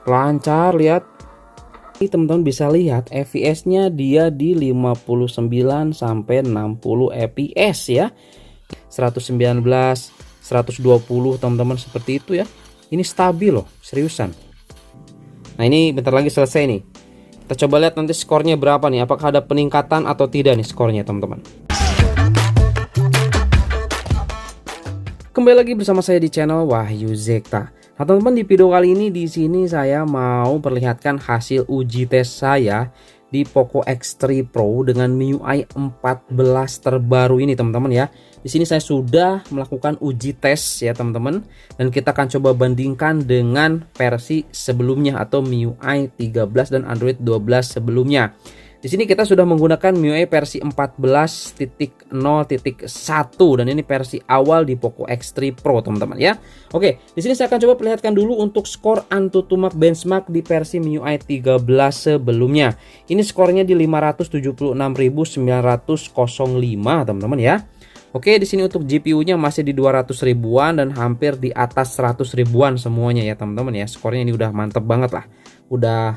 lancar, lihat. Teman-teman bisa lihat fps-nya dia di 59 sampai 60 fps ya. 119, 120 teman-teman, seperti itu ya. Ini stabil loh, seriusan. Nah, ini bentar lagi selesai nih. Kita coba lihat nanti skornya berapa nih. Apakah ada peningkatan atau tidak nih skornya, teman-teman. Kembali lagi bersama saya di channel Wahyu Zekta. Nah, teman-teman, di video kali ini di sini saya mau perlihatkan hasil uji tes saya di Poco X3 Pro dengan MIUI 14 terbaru ini, teman-teman ya. Di sini saya sudah melakukan uji tes ya, teman-teman, dan kita akan coba bandingkan dengan versi sebelumnya atau MIUI 13 dan Android 12 sebelumnya. Di sini kita sudah menggunakan MIUI versi 14.0.1 dan ini versi awal di Poco X3 Pro, teman-teman ya. Oke, di sini saya akan coba perlihatkan dulu untuk skor AnTuTu Max benchmark di versi MIUI 13 sebelumnya. Ini skornya di 576.905, teman-teman ya. Oke, di sini untuk GPU-nya masih di 200 ribuan dan hampir di atas 100 ribuan semuanya ya, teman-teman ya. Skornya ini udah mantep banget lah. Udah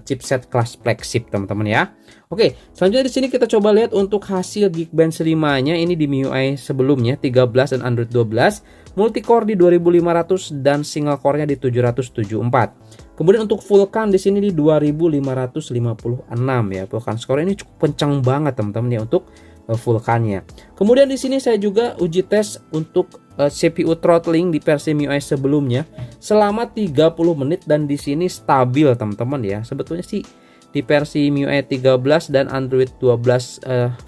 chipset kelas flagship, teman-teman ya. Oke, selanjutnya di sini kita coba lihat untuk hasil Geekbench 5-nya ini di MIUI sebelumnya 13 dan Android 12, multicore di 2500 dan single core-nya di 774. Kemudian untuk Vulkan di sini di 2556 ya. Vulkan score ini cukup kencang banget, teman-teman ya, untuk Vulkannya. Kemudian di sini saya juga uji tes untuk CPU throttling di versi MIUI sebelumnya selama 30 menit dan di sini stabil, teman-teman ya. Sebetulnya sih di versi MIUI 13 dan Android 12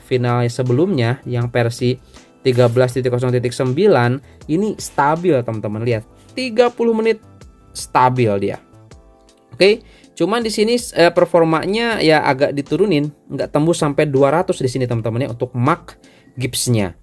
final sebelumnya yang versi 13.0.9 ini stabil, teman-teman, lihat 30 menit stabil dia. Oke, cuman di sini performanya ya agak diturunin, nggak tembus sampai 200 di sini, teman-teman ya, untuk Max Gibbs-nya.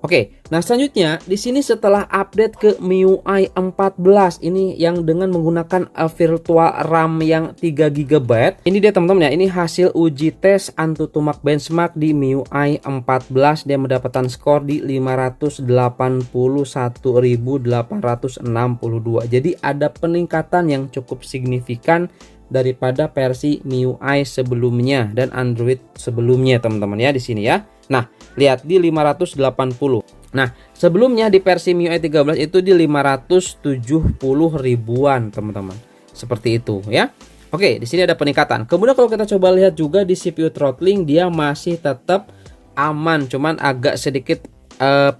Oke, nah selanjutnya di sini setelah update ke MIUI 14 ini yang dengan menggunakan virtual RAM yang 3 GB. Ini dia, teman-teman ya, ini hasil uji tes AnTuTu Max benchmark di MIUI 14. Dia mendapatkan skor di 581.862. Jadi ada peningkatan yang cukup signifikan daripada versi MIUI sebelumnya dan Android sebelumnya, teman-teman ya, di sini ya. Nah, lihat di 580. Nah, sebelumnya di versi MIUI 13 itu di 570 ribuan, teman-teman. Seperti itu ya. Oke, di sini ada peningkatan. Kemudian kalau kita coba lihat juga di CPU throttling, dia masih tetap aman, cuman agak sedikit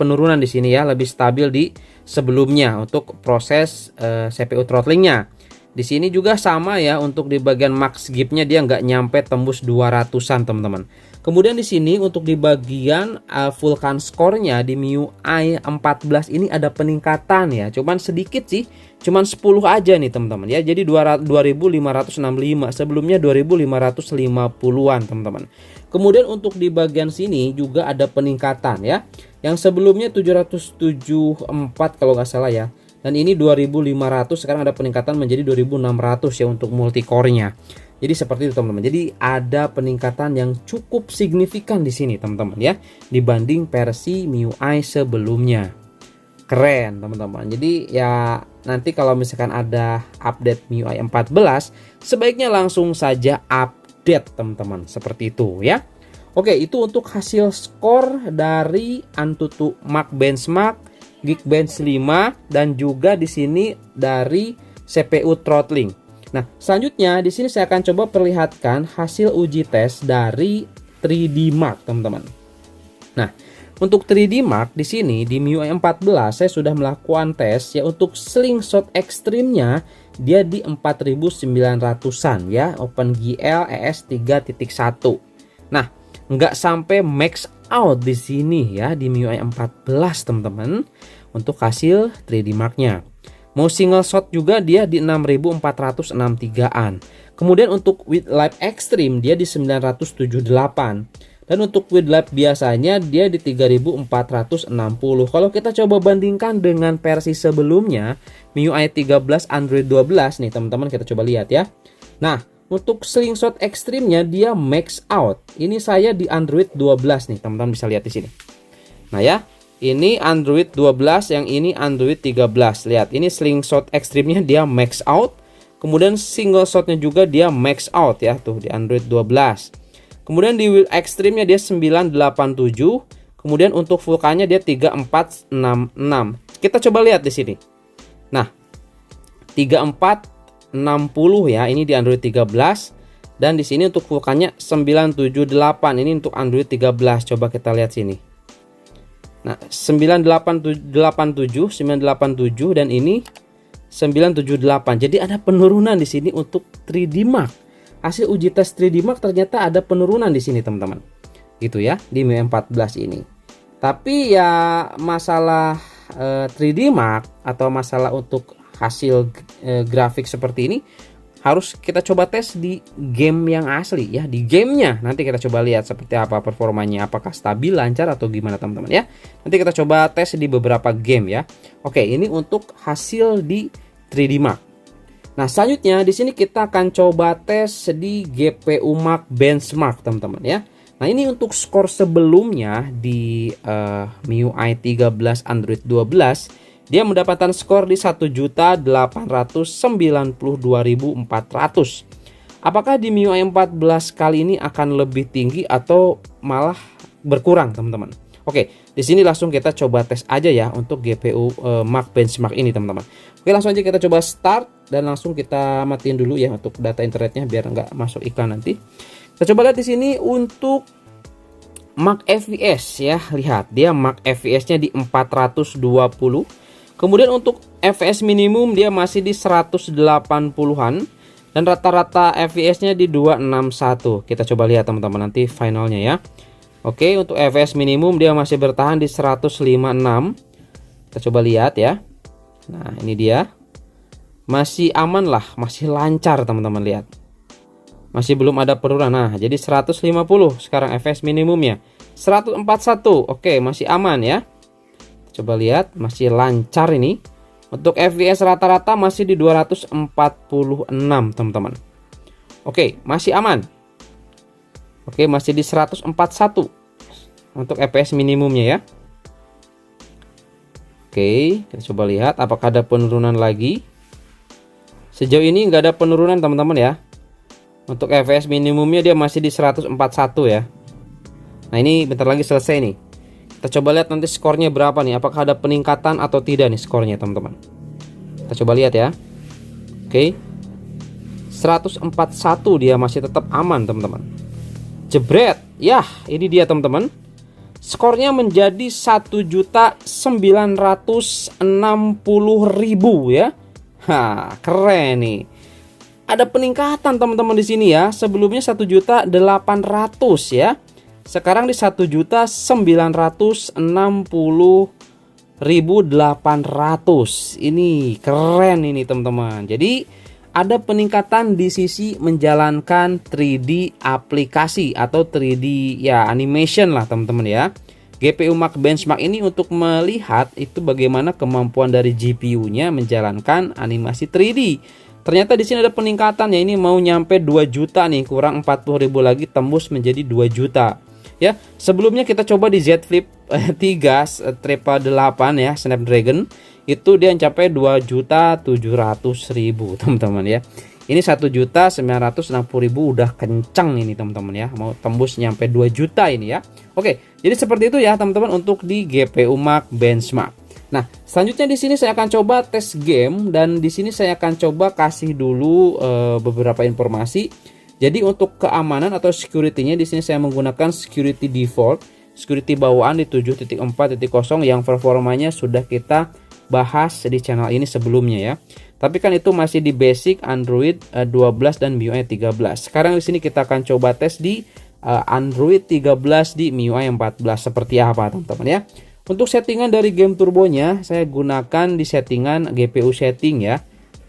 penurunan di sini ya, lebih stabil di sebelumnya untuk proses CPU throttlingnya. Di sini juga sama ya, untuk di bagian max gip-nya dia nggak nyampe tembus 200-an, teman-teman. Kemudian di sini untuk di bagian Vulkan score-nya di MIUI 14 ini ada peningkatan ya, cuman sedikit sih, cuman 10 aja nih, teman-teman ya. Jadi 2565, sebelumnya 2550-an, teman-teman. Kemudian untuk di bagian sini juga ada peningkatan ya. Yang sebelumnya 774 kalau nggak salah ya. Dan ini 2500, sekarang ada peningkatan menjadi 2600 ya untuk multicore-nya. Jadi seperti itu, teman-teman. Jadi ada peningkatan yang cukup signifikan di sini, teman-teman ya, dibanding versi MIUI sebelumnya. Keren, teman-teman. Jadi ya nanti kalau misalkan ada update MIUI 14, sebaiknya langsung saja update, teman-teman. Seperti itu ya. Oke, itu untuk hasil skor dari AnTuTu Max benchmark Geekbench 5 dan juga di sini dari CPU throttling. Nah, selanjutnya di sini saya akan coba perlihatkan hasil uji tes dari 3D Mark, teman-teman. Nah, untuk 3D Mark di sini di MIUI 14 saya sudah melakukan tes ya. Untuk slingshot ekstrimnya dia di 4900-an ya, OpenGL ES 3.1. Nah, nggak sampai max out di sini ya di MIUI 14, teman-teman, untuk hasil 3D Mark-nya. Mau single shot juga dia di 6463-an. Kemudian untuk with live extreme dia di 978. Dan untuk with live biasanya dia di 3460. Kalau kita coba bandingkan dengan versi sebelumnya MIUI 13 Android 12 nih, teman-teman, kita coba lihat ya. Nah, untuk slingshot ekstrimnya dia max out. Ini saya di Android 12 nih, teman-teman bisa lihat di sini. Nah ya, ini Android 12, yang ini Android 13. Lihat, ini slingshot ekstrimnya dia max out. Kemudian single shotnya juga dia max out ya, tuh di Android 12. Kemudian di wheel extreme-nya dia 987. Kemudian untuk Vulkan-nya dia 3466. Kita coba lihat di sini. Nah, 3460 ya, ini di Android 13. Dan di sini untuk Vulkan-nya 978. Ini untuk Android 13. Coba kita lihat sini. Nah, 987 dan ini 978. Jadi ada penurunan di sini untuk 3D Mark. Hasil uji tes 3D Mark ternyata ada penurunan di sini, teman-teman. Gitu ya, di MIUI 14 ini. Tapi ya masalah 3D Mark atau masalah untuk hasil grafik seperti ini harus kita coba tes di game yang asli ya, di gamenya. Nanti kita coba lihat seperti apa performanya, apakah stabil, lancar atau gimana teman-teman ya. Nanti kita coba tes di beberapa game ya. Oke, ini untuk hasil di 3D Mark. Nah, selanjutnya di sini kita akan coba tes di GPU Mark benchmark teman-teman ya. Nah, ini untuk skor sebelumnya di MIUI 13 Android 12. Dia mendapatkan skor di 1.892.400. Apakah di MIUI 14 kali ini akan lebih tinggi atau malah berkurang, teman-teman? Oke, di sini langsung kita coba tes aja ya untuk GPU Mark benchmark ini, teman-teman. Oke, langsung aja kita coba start dan langsung kita matiin dulu ya untuk data internetnya biar nggak masuk iklan nanti. Kita coba lihat di sini untuk Mark FPS ya. Lihat, dia Mark FPS-nya di 420. Kemudian untuk FPS minimum dia masih di 180-an dan rata-rata FPS-nya di 261. Kita coba lihat teman-teman nanti finalnya ya. Oke, untuk FPS minimum dia masih bertahan di 156. Kita coba lihat ya. Nah, ini dia. Masih aman lah, masih lancar teman-teman, lihat. Masih belum ada penurunan. Nah, jadi 150 sekarang FPS minimumnya. 141. Oke, masih aman ya. Coba lihat, masih lancar ini. Untuk FPS rata-rata masih di 246 teman-teman. Oke, masih aman. Oke, masih di 141 untuk FPS minimumnya ya. Oke, kita coba lihat apakah ada penurunan lagi. Sejauh ini nggak ada penurunan teman-teman ya. Untuk FPS minimumnya dia masih di 141 ya. Nah, ini bentar lagi selesai nih. Kita coba lihat nanti skornya berapa nih. Apakah ada peningkatan atau tidak nih skornya teman-teman. Kita coba lihat ya. Oke, 141 dia masih tetap aman teman-teman. Jebret. Yah, ini dia teman-teman. Skornya menjadi 1.960.000 ya. Ha, keren nih. Ada peningkatan teman-teman di sini ya. Sebelumnya 1.800.000 ya. Sekarang di 1.960.800. Ini keren ini teman-teman. Jadi ada peningkatan di sisi menjalankan 3D aplikasi atau 3D ya animation lah teman-teman ya. GPU Mark benchmark ini untuk melihat itu bagaimana kemampuan dari GPU-nya menjalankan animasi 3D. Ternyata di sini ada peningkatan ya, ini mau nyampe 2 juta nih, kurang 40.000 lagi tembus menjadi 2 juta. Ya, sebelumnya kita coba di Z Flip 3 888 ya, Snapdragon itu dia mencapai 2.700.000 teman-teman ya. Ini 1.960.000 udah kencang ini teman-teman ya, mau tembus nyampe 2 juta ini ya. Oke, jadi seperti itu ya teman-teman untuk di GPU Mark benchmark. Nah, selanjutnya di sini saya akan coba tes game dan di sini saya akan coba kasih dulu beberapa informasi. Jadi untuk keamanan atau security-nya di sini saya menggunakan security default, security bawaan di 7.4.0 yang performanya sudah kita bahas di channel ini sebelumnya ya. Tapi kan itu masih di basic Android 12 dan MIUI 13. Sekarang di sini kita akan coba tes di Android 13 di MIUI 14 seperti apa teman-teman ya. Untuk settingan dari game turbonya saya gunakan di settingan GPU setting ya,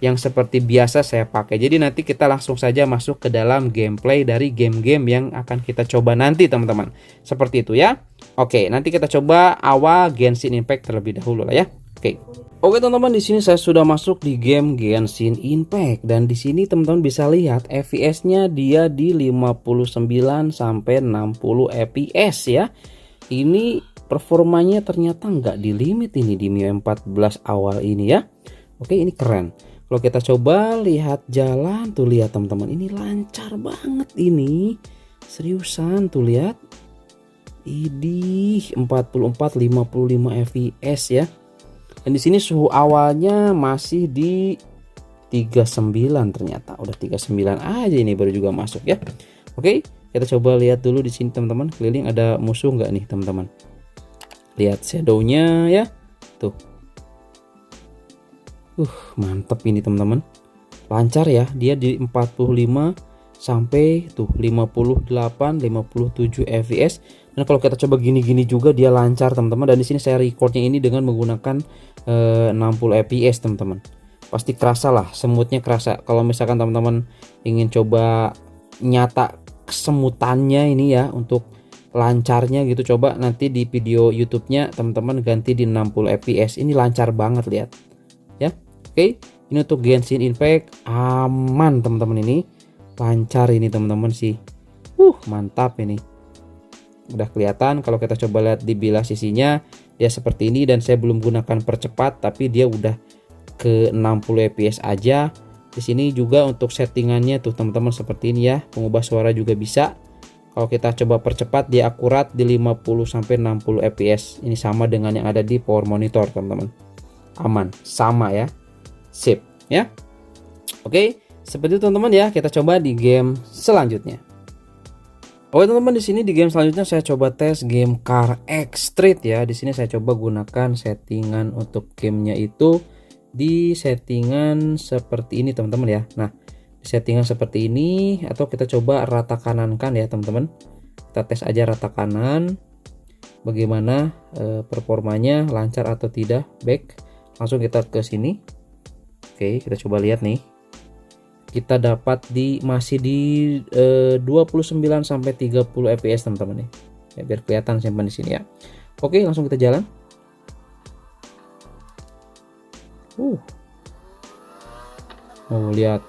yang seperti biasa saya pakai. Jadi nanti kita langsung saja masuk ke dalam gameplay dari game-game yang akan kita coba nanti teman-teman. Seperti itu ya. Oke, nanti kita coba awal Genshin Impact terlebih dahulu lah ya. Oke teman-teman, di sini saya sudah masuk di game Genshin Impact dan di sini teman-teman bisa lihat FPS-nya dia di 59 sampai 60 fps ya. Ini performanya ternyata nggak di limit ini di MIUI 14 awal ini ya. Oke, ini keren. Kalau kita coba lihat jalan tuh, lihat teman-teman, ini lancar banget ini. Seriusan tuh lihat. Idih 44 55 fps ya. Dan di sini suhu awalnya masih di 39, ternyata udah 39 aja ini baru juga masuk ya. Oke, kita coba lihat dulu di sini teman-teman, keliling ada musuh nggak nih teman-teman. Lihat shadownya ya. Tuh. Mantap ini teman-teman. Lancar ya, dia di 45 sampai tuh 58 57 fps. Nah, kalau kita coba gini-gini juga dia lancar teman-teman. Dan di sini saya recordnya ini dengan menggunakan 60 fps teman-teman. Pasti kerasa lah, semutnya kerasa. Kalau misalkan teman-teman ingin coba nyata kesemutannya ini ya, untuk lancarnya gitu, coba nanti di video YouTube-nya teman-teman ganti di 60 fps. Ini lancar banget, lihat ya. Oke, ini untuk Genshin Impact aman teman-teman, ini lancar ini teman-teman sih. Mantap ini. Udah kelihatan kalau kita coba lihat di bilah sisinya dia seperti ini, dan saya belum gunakan percepat tapi dia udah ke 60 fps aja. Di sini juga untuk settingannya tuh teman-teman seperti ini ya, pengubah suara juga bisa. Kalau kita coba percepat dia akurat di 50 sampai 60 fps. Ini sama dengan yang ada di power monitor teman-teman. Aman, sama ya. Sip ya. Oke, seperti itu teman-teman ya. Kita coba di game selanjutnya. Oke teman-teman, di sini di game selanjutnya saya coba tes game Car X Street ya. Di sini saya coba gunakan settingan untuk gamenya itu di settingan seperti ini teman-teman ya. Nah, di settingan seperti ini, atau kita coba rata kanankan ya teman-teman. Kita tes aja rata kanan, bagaimana performanya, lancar atau tidak. Back, langsung kita ke sini. Oke, kita coba lihat nih. Kita dapat masih di 29 sampai 30 fps teman-teman nih. Ya, biar kelihatan simpan di sini ya. Oke, langsung kita jalan. Oh, lihat.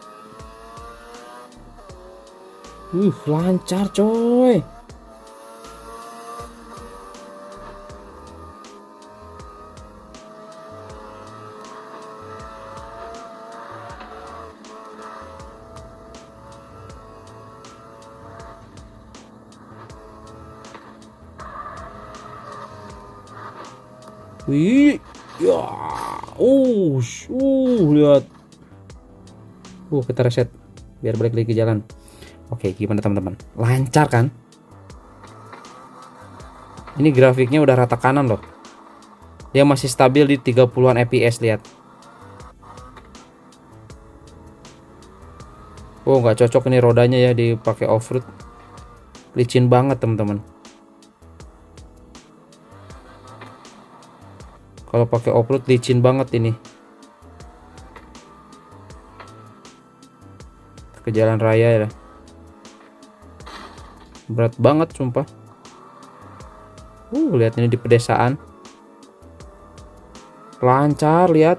Lancar coy. Wih, ya, lihat. Kita reset biar balik lagi ke jalan. Oke, gimana teman-teman? Lancar kan? Ini grafiknya udah rata kanan loh. Dia masih stabil di 30-an fps, lihat. Nggak cocok ini rodanya ya dipakai off-road. Licin banget teman-teman. Kalau pakai off-road licin banget ini. Ke jalan raya ya. Berat banget sumpah. Lihat ini di pedesaan. Lancar, lihat.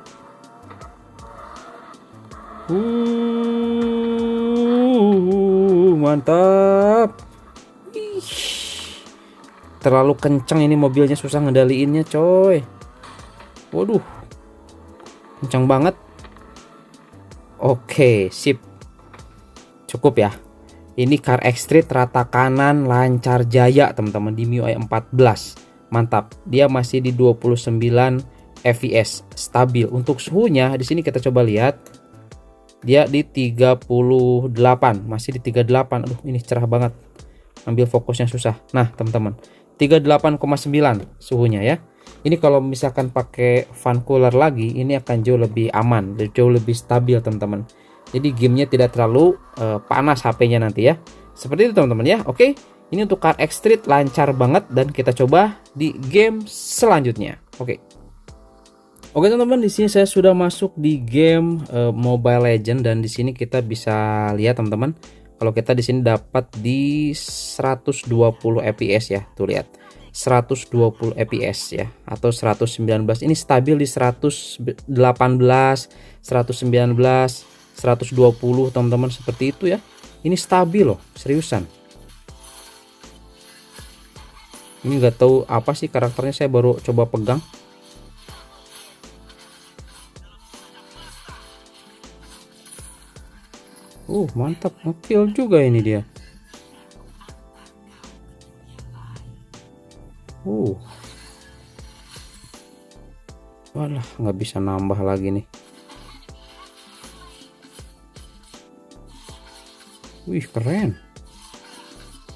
Mantap. Terlalu kencang ini mobilnya, susah ngendaliinnya coy. Waduh, kencang banget. Oke, sip. Cukup ya. Ini Car X Street rata kanan lancar jaya teman-teman di MIUI 14. Mantap. Dia masih di 29 fps, stabil. Untuk suhunya di sini kita coba lihat. Dia di 38, masih di 38. Aduh, ini cerah banget. Ambil fokusnya susah. Nah, teman-teman, 38,9 suhunya ya. Ini kalau misalkan pakai fan cooler lagi, ini akan jauh lebih aman, jauh lebih stabil teman-teman. Jadi gamenya tidak terlalu panas HP-nya nanti ya. Seperti itu teman-teman ya. Oke, ini untuk Car X Street lancar banget, dan kita coba di game selanjutnya. Oke teman-teman, di sini saya sudah masuk di game Mobile Legend, dan di sini kita bisa lihat teman-teman, kalau kita di sini dapat di 120 fps ya. Tuh lihat. 120 fps ya, atau 119. Ini stabil di 118, 119, 120 teman-teman, seperti itu ya. Ini stabil loh, seriusan. Ini nggak tahu apa sih karakternya, saya baru coba pegang. Mantap, ngekill juga ini dia. Walah, nggak bisa nambah lagi nih. Wih, keren.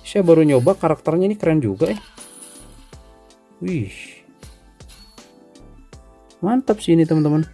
Saya baru nyoba, karakternya ini keren juga ya. Wih, mantap sih ini teman-teman.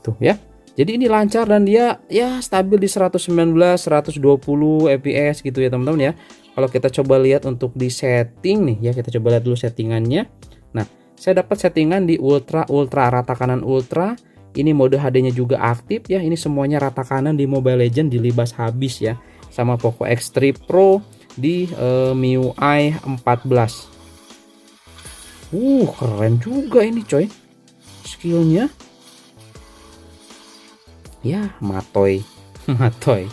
Tuh ya. Jadi ini lancar dan dia ya stabil di 119, 120 fps gitu ya teman-teman ya. Kalau kita coba lihat untuk di setting nih ya, kita coba lihat dulu settingannya. Nah, saya dapat settingan di ultra rata kanan ultra. Ini mode HD-nya juga aktif ya. Ini semuanya rata kanan di Mobile Legends dilibas habis ya. Sama Poco X3 Pro di MIUI 14. Keren juga ini coy. Skillnya. Ya, matoy. Matoy.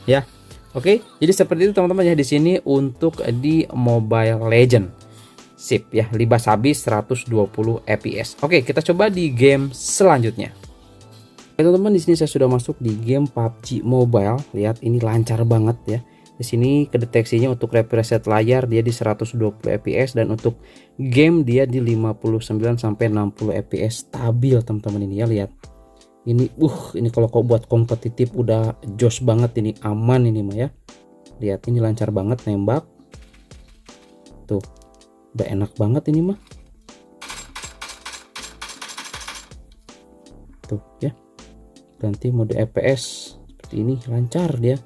Ya. Oke, jadi seperti itu teman-teman ya di sini untuk di Mobile Legend. Sip ya, libas habis 120 fps. Oke, kita coba di game selanjutnya. Oke, teman-teman, di sini saya sudah masuk di game PUBG Mobile. Lihat ini lancar banget ya. Di sini kedeteksinya untuk refresh rate layar dia di 120 fps dan untuk game dia di 59 sampai 60 fps stabil teman-teman ini ya, lihat. Ini kalau kau buat kompetitif udah jos banget ini, aman ini mah ya. Lihat ini lancar banget nembak. Tuh. Udah enak banget ini mah. Tuh ya. Ganti mode FPS seperti ini, lancar dia.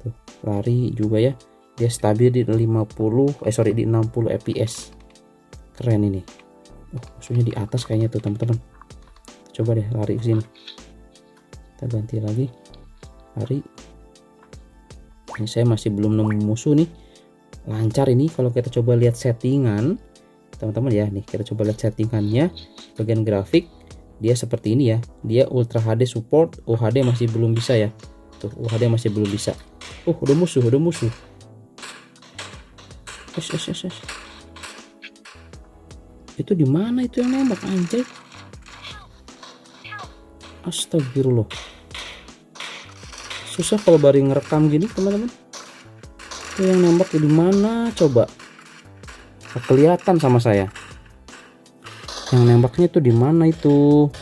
Tuh, lari juga ya. Dia stabil di 60 fps. Keren ini. Maksudnya di atas kayaknya tuh teman-teman. Coba deh lari ke sini. Kita ganti lagi. Lari. Ini saya masih belum nemu musuh nih. Lancar ini kalau kita coba lihat settingan teman-teman ya. Nih kita coba lihat settingannya. Bagian grafik dia seperti ini ya. Dia Ultra HD support. UHD masih belum bisa ya. Tuh, UHD masih belum bisa. Udah musuh. Itu di mana itu yang nembak anjay? Astagfirullah. Susah kalau baru ngerekam gini teman-teman. Itu yang nembak di mana coba? Gak kelihatan sama saya. Yang nembaknya itu di mana itu?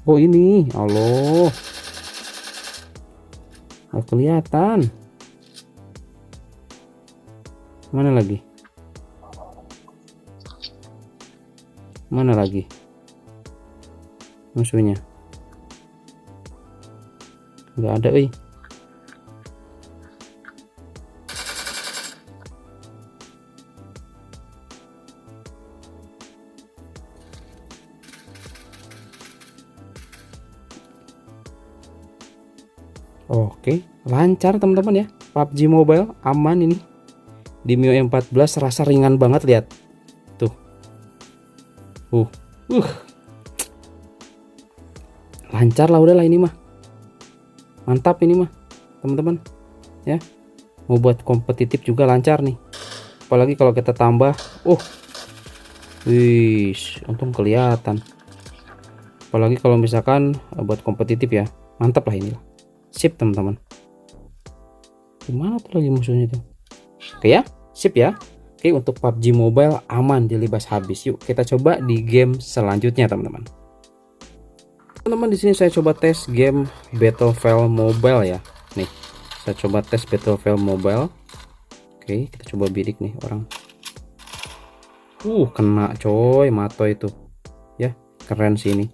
Oh ini, Allah. Gak kelihatan. Mana lagi? Mana lagi? Musuhnya nggak ada. Oke, lancar teman-teman ya. PUBG Mobile aman ini. Di MIUI 14 rasa ringan banget, lihat. Tuh. Lancar lah udahlah ini mah. Mantap ini mah teman-teman ya. Mau buat kompetitif juga lancar nih. Apalagi kalau kita tambah untung kelihatan. Apalagi kalau misalkan buat kompetitif ya. Mantap lah inilah. Sip teman-teman. Gimana tuh lagi musuhnya tuh? Oke ya, sip ya. Oke, untuk PUBG Mobile aman dilibas habis. Yuk kita coba di game selanjutnya teman-teman. Teman-teman, di sini saya coba tes game Battlefield Mobile ya. Nih, saya coba tes Battlefield Mobile. Oke, kita coba bidik nih orang. Kena coy, mato itu. Ya, keren sih ini.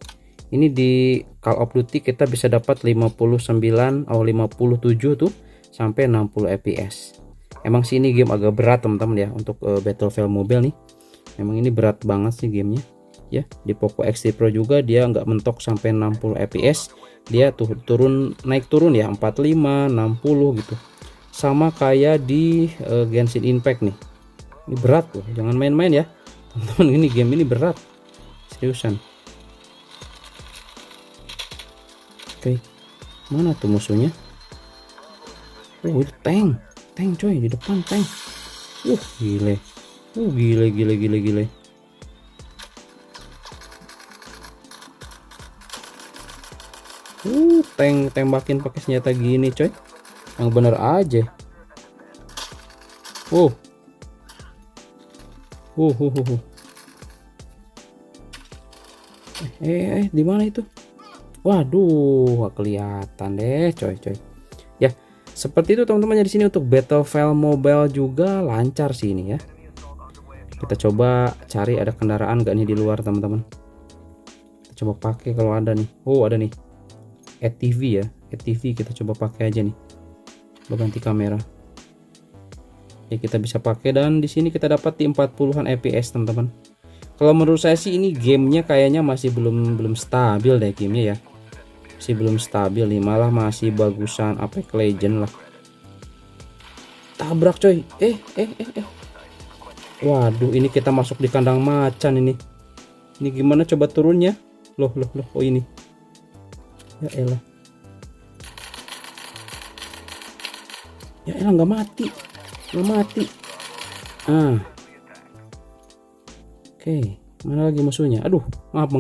Ini di Call of Duty kita bisa dapat 59 atau 57 tuh sampai 60 fps. Emang sih ini game agak berat teman-teman ya untuk Battlefield Mobile nih. Memang ini berat banget sih gamenya. Ya, di Poco X3 Pro juga dia nggak mentok sampai 60 fps. Dia tuh naik turun ya 45, 60 gitu. Sama kayak di Genshin Impact nih. Ini berat loh, jangan main-main ya. Teman-teman, ini game ini berat. Seriusan. Oke. Mana tuh musuhnya? Itu tank coy di depan, tank. Gile. Gile. tembakin pakai senjata gini coy, yang bener aja. Di mana itu? Waduh, gak kelihatan deh coy. Ya, seperti itu teman-teman. Di sini untuk Battlefield Mobile juga lancar sih ini ya. Kita coba cari ada kendaraan gak nih di luar teman-teman. Kita coba pakai kalau ada nih. Oh, ada nih. ATV ya. ATV kita coba pakai aja nih. Coba ganti kamera. Ya, kita bisa pakai dan di sini kita dapat di 40-an fps teman-teman. Kalau menurut saya sih ini gamenya kayaknya masih belum stabil deh gamenya ya. Masih belum stabil nih, malah masih bagusan Apex Legend lah. Tabrak coy. Waduh, ini kita masuk di kandang macan ini. Ini gimana coba turunnya? Loh. Oh ini. Ya elah. Nggak mati. Oke, mana lagi musuhnya? Aduh, maaf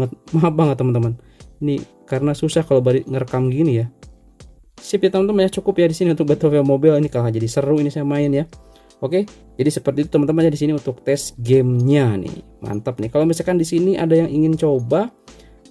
banget teman-teman. Ini karena susah kalau ngerekam gini ya. Sip ya teman-teman ya, cukup ya di sini untuk Battlefield Mobile ini, kalah jadi seru ini saya main ya. Oke, jadi seperti itu teman-teman ya di sini untuk tes gamenya nih. Mantap nih. Kalau misalkan di sini ada yang ingin coba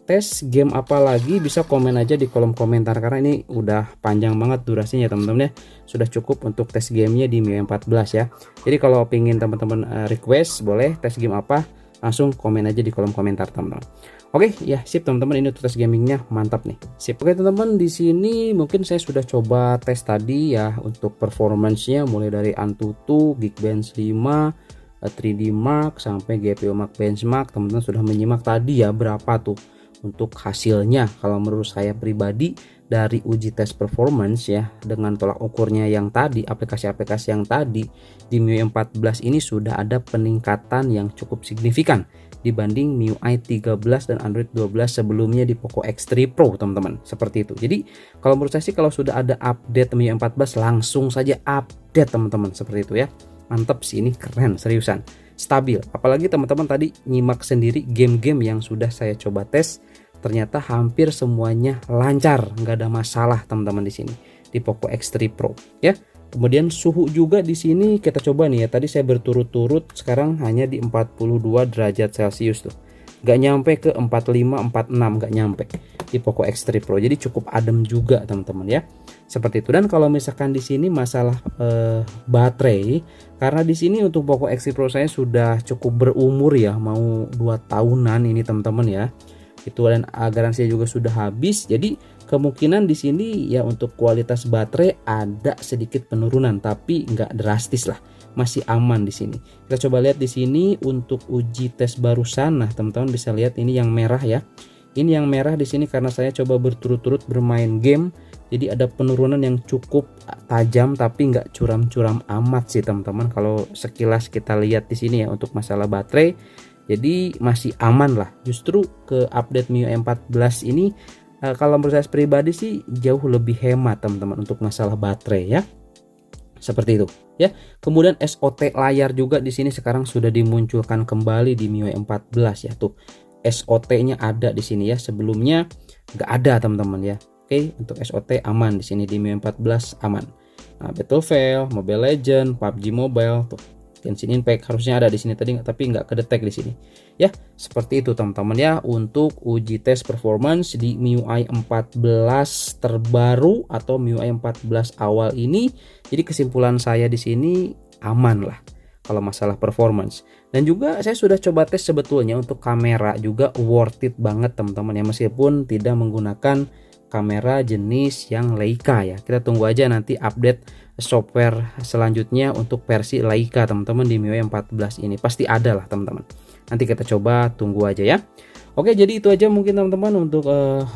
tes game apa lagi, bisa komen aja di kolom komentar karena ini udah panjang banget durasinya teman-teman ya. Sudah cukup untuk tes gamenya di MIUI 14 ya. Jadi kalau pingin teman-teman request boleh tes game apa, langsung komen aja di kolom komentar teman-teman. Oke ya, sip teman-teman, ini untuk tes gamingnya mantap nih. Sip. Oke teman-teman, di sini mungkin saya sudah coba tes tadi ya untuk performance-nya mulai dari Antutu, Geekbench 5, 3D Mark sampai GPU Mark Benchmark. Teman-teman sudah menyimak tadi ya berapa tuh untuk hasilnya. Kalau menurut saya pribadi dari uji tes performance ya dengan tolak ukurnya yang tadi, aplikasi-aplikasi yang tadi di MIUI 14 ini sudah ada peningkatan yang cukup signifikan dibanding MIUI 13 dan Android 12 sebelumnya di Poco X3 Pro teman-teman. Seperti itu. Jadi kalau menurut saya sih kalau sudah ada update MIUI 14 langsung saja update teman-teman, seperti itu ya. Mantap sih, ini keren seriusan, stabil. Apalagi teman-teman tadi nyimak sendiri game-game yang sudah saya coba tes, ternyata hampir semuanya lancar, nggak ada masalah teman-teman di sini di Poco X3 Pro ya. Kemudian suhu juga di sini kita coba nih ya. Tadi saya berturut-turut, sekarang hanya di 42 derajat Celcius tuh. Nggak nyampe ke 45, 46, nggak nyampe di Poco X3 Pro. Jadi cukup adem juga teman-teman ya. Seperti itu. Dan kalau misalkan di sini masalah baterai, karena di sini untuk Poco X3 Pro saya sudah cukup berumur ya, mau 2 tahunan ini teman-teman ya. Itu, dan garansinya juga sudah habis. Jadi kemungkinan di sini ya untuk kualitas baterai ada sedikit penurunan, tapi nggak drastis lah, masih aman di sini. Kita coba lihat di sini untuk uji tes barusan. Nah teman-teman bisa lihat ini yang merah ya. Ini yang merah di sini karena saya coba berturut-turut bermain game, jadi ada penurunan yang cukup tajam, tapi nggak curam-curam amat sih teman-teman. Kalau sekilas kita lihat di sini ya untuk masalah baterai, jadi masih aman lah. Justru ke update MIUI 14 ini kalau menurut saya pribadi sih jauh lebih hemat teman-teman untuk masalah baterai ya. Seperti itu ya. Kemudian SOT layar juga di sini sekarang sudah dimunculkan kembali di MIUI 14 ya. Tuh SOT-nya ada di sini ya. Sebelumnya nggak ada teman-teman ya. Oke, untuk SOT aman di sini di MIUI 14 aman. Nah, Battlefield, Mobile Legends, PUBG Mobile tuh, Genshin Impact harusnya ada di sini tadi, tapi nggak kedetek di sini. Ya, seperti itu teman-teman ya untuk uji tes performance di MIUI 14 terbaru atau MIUI 14 awal ini. Jadi kesimpulan saya di sini aman lah kalau masalah performance. Dan juga saya sudah coba tes sebetulnya untuk kamera juga worth it banget teman-teman ya, meskipun tidak menggunakan kamera jenis yang Leica ya. Kita tunggu aja nanti update software selanjutnya untuk versi Leica teman-teman di MIUI 14 ini. Pasti ada lah teman-teman. Nanti kita coba tunggu aja ya. Oke, jadi itu aja mungkin teman-teman untuk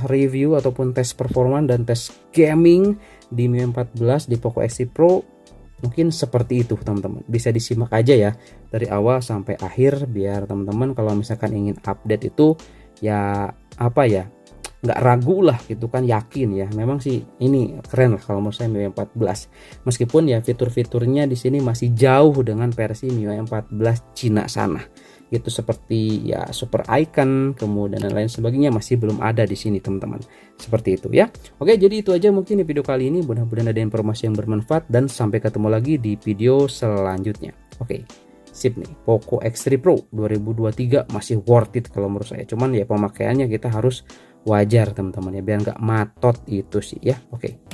review ataupun tes performa dan tes gaming di MIUI 14 di Poco X3 Pro. Mungkin seperti itu teman-teman. Bisa disimak aja ya dari awal sampai akhir, biar teman-teman kalau misalkan ingin update itu ya apa ya, nggak ragu lah gitu kan, yakin ya. Memang sih ini keren lah kalau menurut saya MIUI 14. Meskipun ya fitur-fiturnya di sini masih jauh dengan versi MIUI 14 Cina sana. gitu, seperti ya super icon kemudian dan lain sebagainya masih belum ada di sini teman-teman, seperti itu ya. Oke, jadi itu aja mungkin di video kali ini, mudah-mudahan ada informasi yang bermanfaat dan sampai ketemu lagi di video selanjutnya. Oke, sip nih, Poco X3 Pro 2023 masih worth it kalau menurut saya, cuman ya pemakaiannya kita harus wajar teman-teman ya, biar nggak matot itu sih ya. Oke.